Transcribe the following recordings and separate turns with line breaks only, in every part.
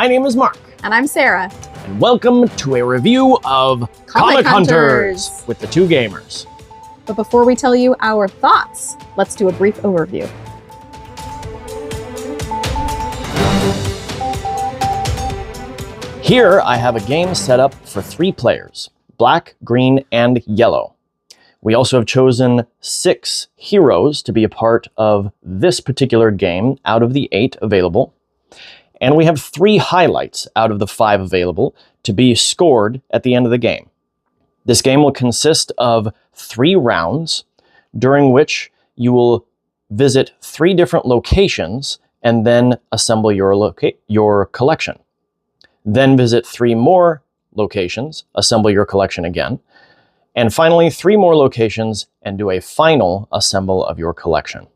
My name is Mark.
And I'm Sarah.
And welcome to a review of Comic Hunters with the two gamers.
But before we tell you our thoughts, let's do a brief overview.
Here I have a game set up for 3 players, black, green, and yellow. We also have chosen 6 heroes to be a part of this particular game out of the 8 available. And we have 3 highlights out of the 5 available to be scored at the end of the game. This game will consist of 3 rounds, during which you will visit 3 different locations and then assemble your collection. Then visit 3 more locations, assemble your collection again, and finally 3 more locations and do a final assemble of your collection.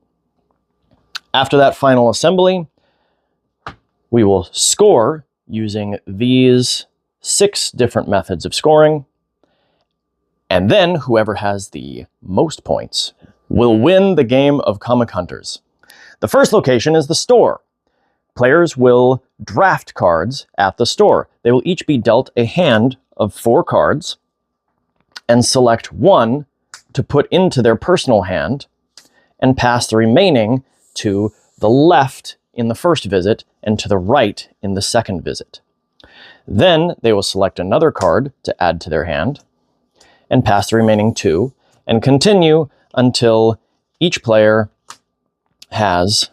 After that final assembly, we will score using these 6 different methods of scoring, and then whoever has the most points will win the game of Comic Hunters. The first location is the store. Players will draft cards at the store. They will each be dealt a hand of 4 cards and select 1 to put into their personal hand and pass the remaining to the left in the first visit and to the right in the second visit. Then they will select another card to add to their hand and pass the remaining 2 and continue until each player has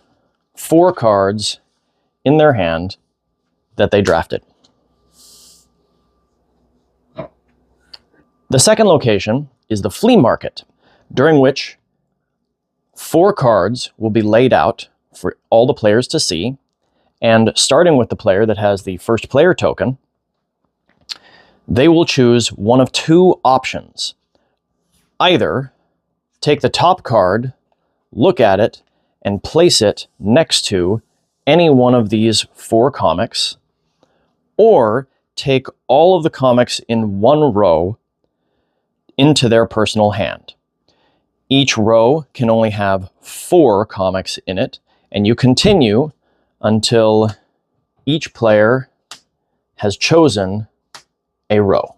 4 cards in their hand that they drafted. The second location is the flea market, during which 4 cards will be laid out for all the players to see, and starting with the player that has the first player token, they will choose one of 2 options. Either take the top card, look at it, and place it next to any one of these 4 comics, or take all of the comics in one row into their personal hand. Each row can only have 4 comics in it, and you continue until each player has chosen a row.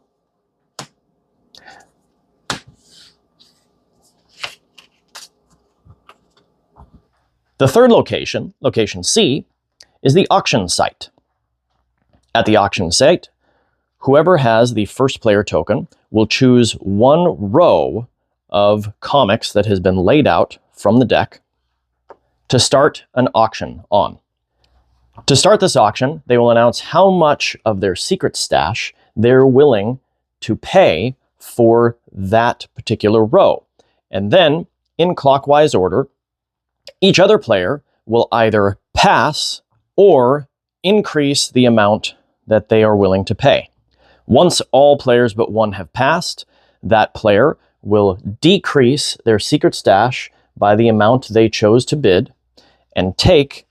The third location, location C, is the auction site. At the auction site, whoever has the first player token will choose one row of comics that has been laid out from the deck to start an auction on. To start this auction, they will announce how much of their secret stash they're willing to pay for that particular row. And then, in clockwise order, each other player will either pass or increase the amount that they are willing to pay. Once all players but one have passed, that player will decrease their secret stash by the amount they chose to bid and take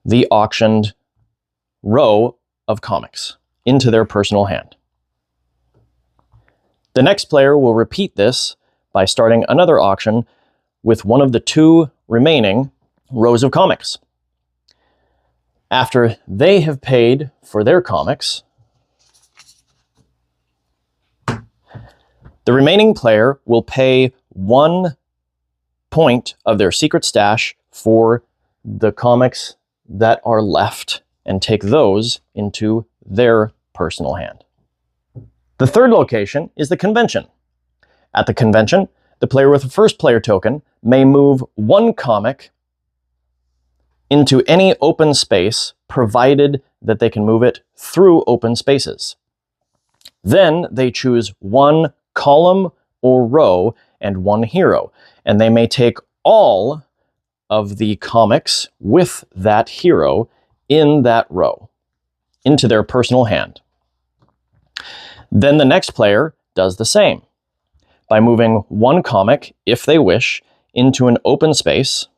the auctioned row of comics into their personal hand. The next player will repeat this by starting another auction with one of the 2 remaining rows of comics. After they have paid for their comics, the remaining player will pay 1 point of their secret stash for the comics that are left and take those into their personal hand. The third location is the convention. At the convention, the player with the first player token may move 1 comic into any open space, provided that they can move it through open spaces. Then they choose 1 column or row and 1 hero, and they may take all of the comics with that hero in that row into their personal hand. Then the next player does the same by moving 1 comic, if they wish, into an open space,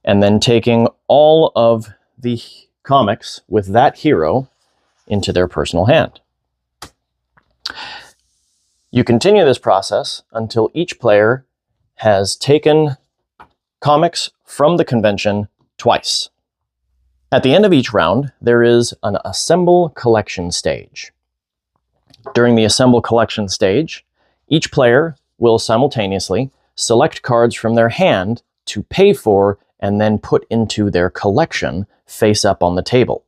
and then taking all of the comics with that hero into their personal hand. You continue this process until each player has taken comics from the convention twice. At the end of each round, there is an assemble collection stage. During the assemble collection stage, each player will simultaneously select cards from their hand to pay for and then put into their collection face up on the table.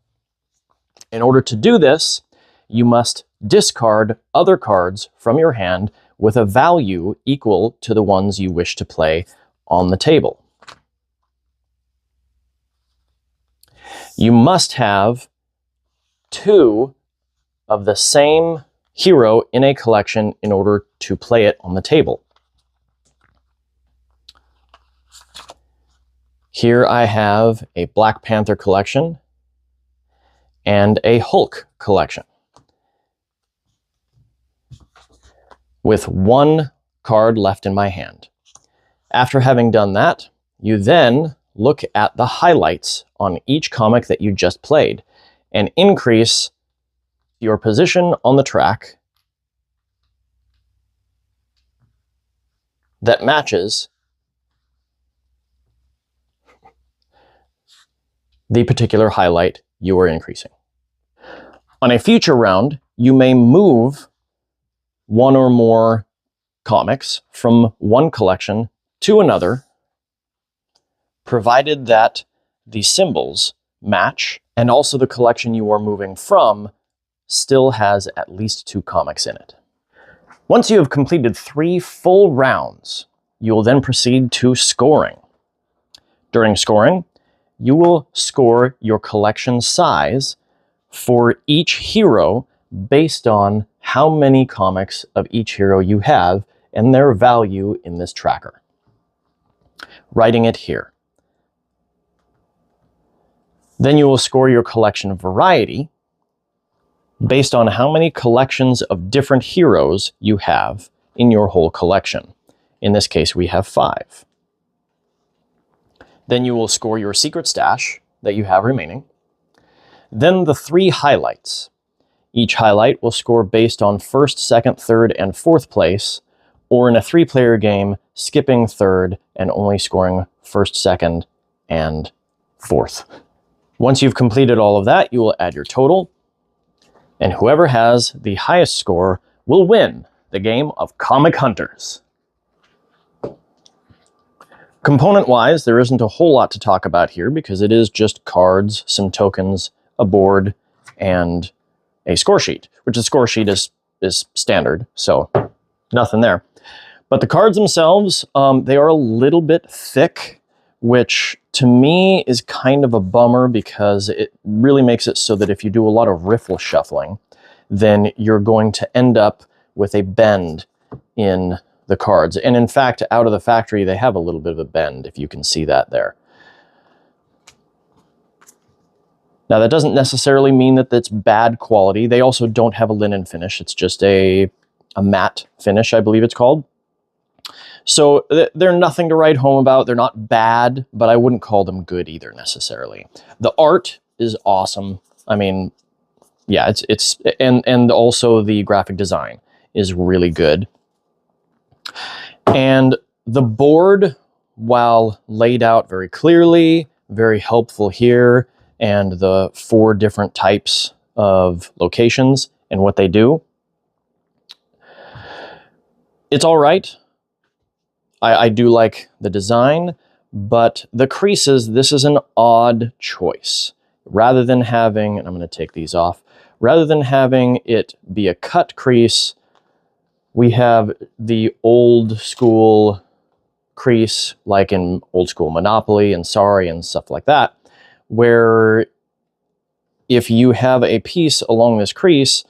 In order to do this, you must discard other cards from your hand with a value equal to the ones you wish to play on the table. You must have 2 of the same hero in a collection in order to play it on the table. Here I have a Black Panther collection and a Hulk collection, with 1 card left in my hand. After having done that, you then look at the highlights on each comic that you just played and increase your position on the track that matches the particular highlight you are increasing. On a future round, you may move 1 or more comics from one collection to another, provided that the symbols match and also the collection you are moving from still has at least 2 comics in it. Once you have completed 3 full rounds, you will then proceed to scoring. During scoring, you will score your collection size for each hero based on how many comics of each hero you have and their value in this tracker. Writing it here. Then you will score your collection variety based on how many collections of different heroes you have in your whole collection. In this case, we have 5. Then you will score your secret stash that you have remaining. Then the 3 highlights. Each highlight will score based on 1st, 2nd, 3rd, and 4th place, or in a 3-player game, skipping 3rd and only scoring 1st, 2nd, and 4th. Once you've completed all of that, you will add your total, and whoever has the highest score will win the game of Comic Hunters. Component-wise, there isn't a whole lot to talk about here because it is just cards, some tokens, a board, and a score sheet, which the score sheet is standard, so nothing there. But the cards themselves, they are a little bit thick, which to me is kind of a bummer because it really makes it so that if you do a lot of riffle shuffling, then you're going to end up with a bend in the cards. And in fact, out of the factory, they have a little bit of a bend, if you can see that there. Now, that doesn't necessarily mean that that's bad quality. They also don't have a linen finish. It's just a matte finish, I believe it's called. So they're nothing to write home about. They're not bad, but I wouldn't call them good either necessarily. The art is awesome. I mean, yeah, and also the graphic design is really good. And the board, while laid out very clearly, very helpful here, and the 4 different types of locations and what they do, it's all right. I do like the design, but the creases, this is an odd choice. Rather than having, and I'm going to take these off, rather than having it be a cut crease, we have the old school crease, like in old school Monopoly and Sorry and stuff like that, where if you have a piece along this crease,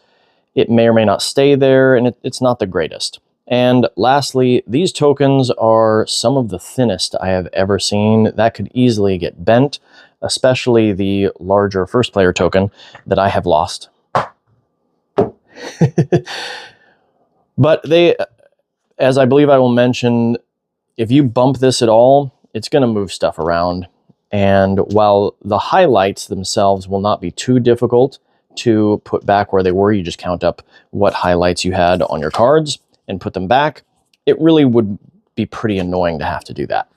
it may or may not stay there, and it's not the greatest. And lastly, these tokens are some of the thinnest I have ever seen. That could easily get bent, especially the larger 1st player token that I have lost. But they, as I believe I will mention, if you bump this at all, it's going to move stuff around. And while the highlights themselves will not be too difficult to put back where they were, you just count up what highlights you had on your cards and put them back, it really would be pretty annoying to have to do that.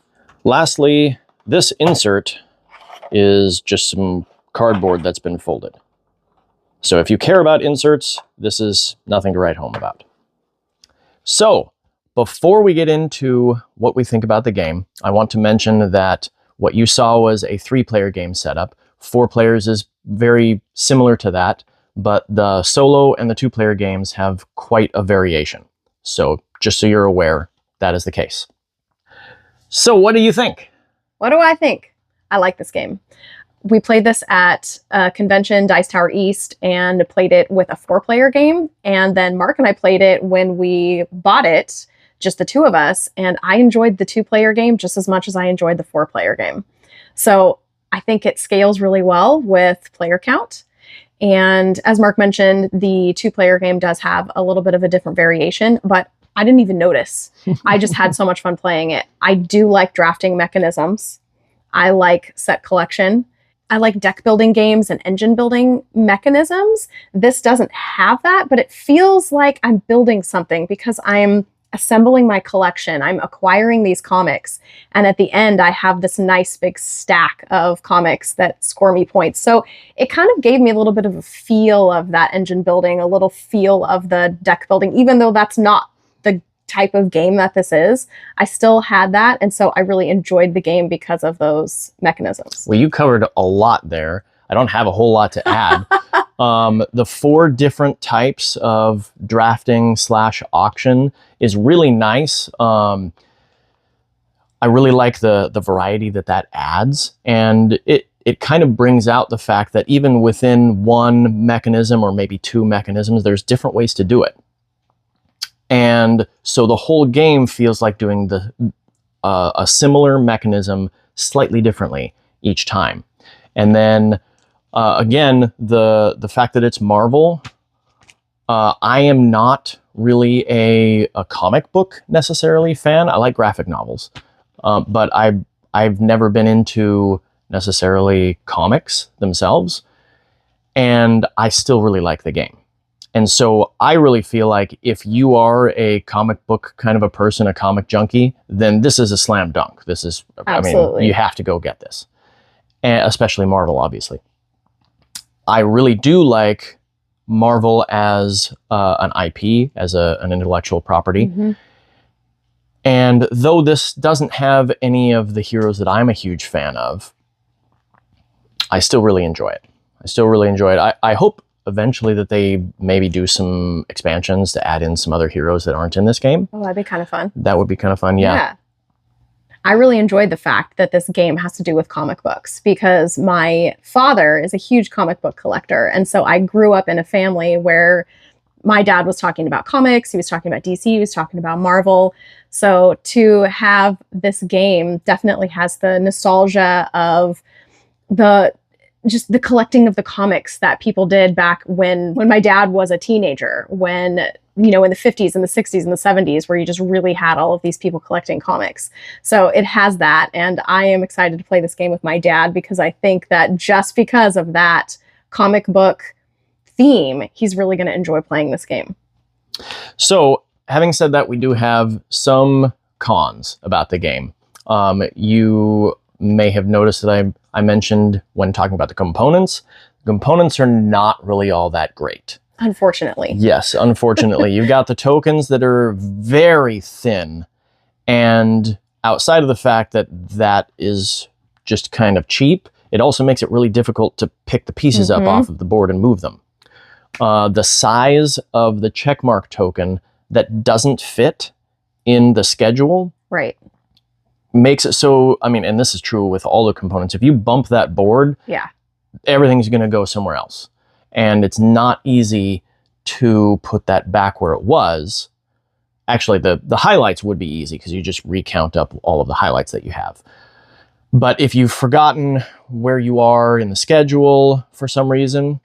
Lastly, this insert is just some cardboard that's been folded. So if you care about inserts, this is nothing to write home about. So before we get into what we think about the game, I want to mention that what you saw was a 3-player game setup. 4 players is very similar to that, but the solo and the 2-player games have quite a variation. So just so you're aware, that is the case. So what do you think?
What do I think? I like this game. We played this at a convention, Dice Tower East, and played it with a 4-player game. And then Mark and I played it when we bought it, just the 2 of us. And I enjoyed the 2-player game just as much as I enjoyed the 4-player game. So I think it scales really well with player count. And as Mark mentioned, the 2-player game does have a little bit of a different variation, but I didn't even notice. I just had so much fun playing it. I do like drafting mechanisms. I like set collection. I like deck building games and engine building mechanisms. This doesn't have that, but it feels like I'm building something because I'm assembling my collection. I'm acquiring these comics. And at the end, I have this nice big stack of comics that score me points. So it kind of gave me a little bit of a feel of that engine building, a little feel of the deck building, even though that's not the type of game that this is. I still had that. And so I really enjoyed the game because of those mechanisms.
Well, you covered a lot there. I don't have a whole lot to add. The 4 different types of drafting / auction is really nice. I really like the variety that adds, and it kind of brings out the fact that even within one mechanism or maybe 2 mechanisms, there's different ways to do it. And so the whole game feels like doing a similar mechanism slightly differently each time. And then again, the fact that it's Marvel, I am not really a comic book necessarily fan. I like graphic novels, but I've never been into necessarily comics themselves, and I still really like the game. And so I really feel like if you are a comic book kind of a person, a comic junkie, then this is a slam dunk. This is,
Absolutely.
I mean, you have to go get this, and especially Marvel, obviously. I really do like Marvel as an IP, as an intellectual property.
Mm-hmm.
And though this doesn't have any of the heroes that I'm a huge fan of, I still really enjoy it. I hope eventually that they maybe do some expansions to add in some other heroes that aren't in this game.
Oh, that'd be kind of fun.
That would be kind of fun, yeah.
I really enjoyed the fact that this game has to do with comic books because my father is a huge comic book collector. And so I grew up in a family where my dad was talking about comics, he was talking about DC, he was talking about Marvel. So to have this game definitely has the nostalgia of the collecting of the comics that people did back when my dad was a teenager, when, you know, in the 50s and the 60s and the 70s, where you just really had all of these people collecting comics. So it has that. And I am excited to play this game with my dad because I think that just because of that comic book theme, he's really going to enjoy playing this game.
So having said that, we do have some cons about the game. You may have noticed that I mentioned when talking about the components are not really all that great.
Unfortunately.
Yes, unfortunately. You've got the tokens that are very thin, and outside of the fact that that is just kind of cheap, it also makes it really difficult to pick the pieces up off of the board and move them. The size of the checkmark token that doesn't fit in the schedule
Right.
makes it so, I mean, and this is true with all the components, if you bump that board,
Yeah.
everything's going to go somewhere else. And it's not easy to put that back where it was. Actually, the highlights would be easy because you just recount up all of the highlights that you have. But if you've forgotten where you are in the schedule for some reason,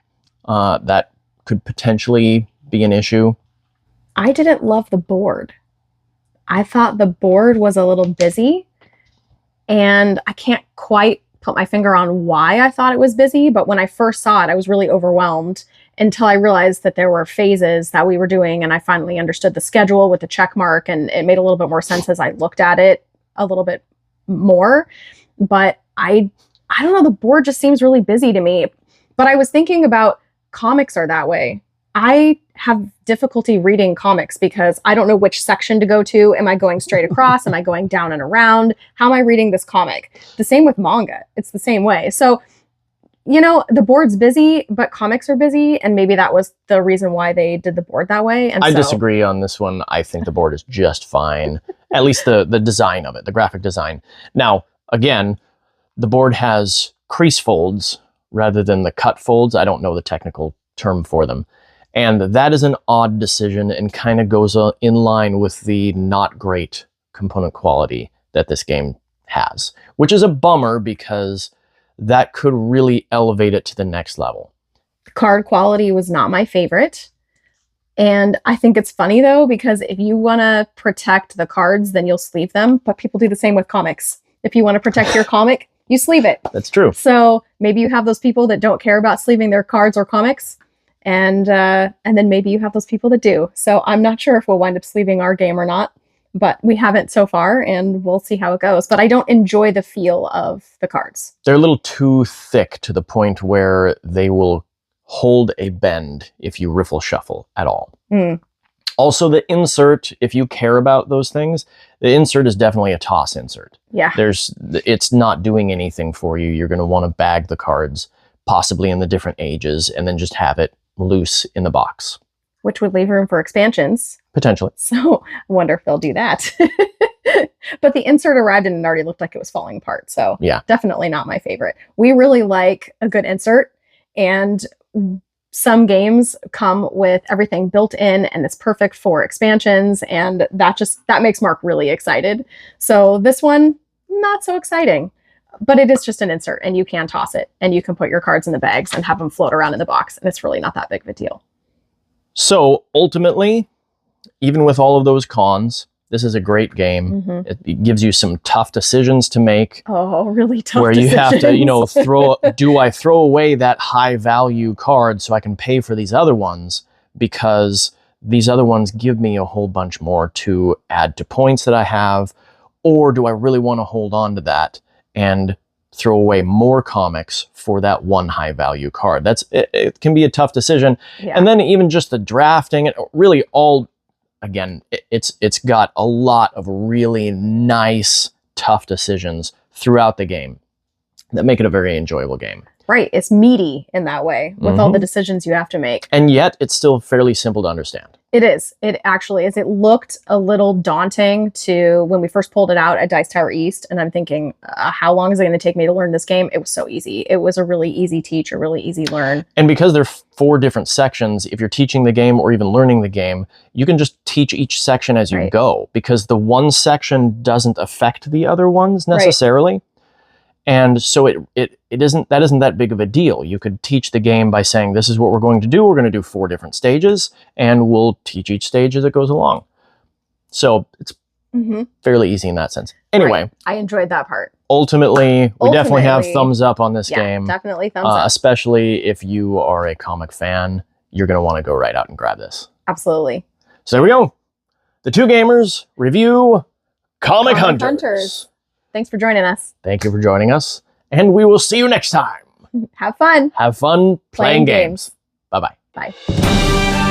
that could potentially be an issue.
I didn't love the board. I thought the board was a little busy, and I can't quite put my finger on why I thought it was busy, but when I first saw it, I was really overwhelmed until I realized that there were phases that we were doing, and I finally understood the schedule with the check mark, and it made a little bit more sense as I looked at it a little bit more. But I don't know, the board just seems really busy to me. But I was thinking about comics are that way. I have difficulty reading comics because I don't know which section to go to. Am I going straight across? Am I going down and around? How am I reading this comic? The same with manga. It's the same way. So, the board's busy, but comics are busy. And maybe that was the reason why they did the board that way. And
I disagree on this one. I think the board is just fine. At least the design of it, the graphic design. Now, again, the board has crease folds rather than the cut folds. I don't know the technical term for them. And that is an odd decision and kind of goes in line with the not great component quality that this game has, which is a bummer because that could really elevate it to the next level.
Card quality was not my favorite. And I think it's funny though, because if you want to protect the cards, then you'll sleeve them. But people do the same with comics. If you want to protect your comic, you sleeve it.
That's true.
So maybe you have those people that don't care about sleeving their cards or comics. And then maybe you have those people that do. So I'm not sure if we'll wind up sleeving our game or not, but we haven't so far, and we'll see how it goes. But I don't enjoy the feel of the cards.
They're a little too thick to the point where they will hold a bend if you riffle shuffle at all. Also, the insert, if you care about those things, the insert is definitely a toss insert.
Yeah.
It's not doing anything for you. You're going to want to bag the cards, possibly in the different ages, and then just have it loose in the box.
Which would leave room for expansions.
Potentially.
So I wonder if they'll do that. But the insert arrived and it already looked like it was falling apart. So
yeah,
definitely not my favorite. We really like a good insert, and some games come with everything built in and it's perfect for expansions, and that makes Mark really excited. So this one, not so exciting. But it is just an insert, and you can toss it, and you can put your cards in the bags and have them float around in the box, and it's really not that big of a deal.
So ultimately, even with all of those cons, this is a great game.
Mm-hmm.
It gives you some tough decisions to make.
Oh, really tough
where
decisions.
You have to, do I throw away that high value card so I can pay for these other ones, because these other ones give me a whole bunch more to add to points that I have, or do I really want to hold on to that and throw away more comics for that one high value card? It can be a tough decision.
Yeah.
And then even just the drafting, it really all, again, it's got a lot of really nice, tough decisions throughout the game that make it a very enjoyable game.
Right. It's meaty in that way with all the decisions you have to make.
And yet it's still fairly simple to understand.
It is. It actually is. It looked a little daunting to when we first pulled it out at Dice Tower East. And I'm thinking, how long is it going to take me to learn this game? It was so easy. It was a really easy teach, a really easy learn.
And because there are 4 different sections, if you're teaching the game or even learning the game, you can just teach each section as you go, because the one section doesn't affect the other ones necessarily. Right. And so it isn't that big of a deal. You could teach the game by saying, this is what we're going to do. We're going to do 4 different stages, and we'll teach each stage as it goes along. So it's fairly easy in that sense. Anyway.
Right. I enjoyed that part.
Ultimately, we definitely have thumbs up on this game.
Definitely thumbs up.
Especially if you are a comic fan, you're going to want to go right out and grab this.
Absolutely.
So there we go. The Two Gamers review Comic Hunters.
Thanks for joining us.
Thank you for joining us, and we will see you next time.
Have fun.
Have fun playing games. Bye-bye.
Bye.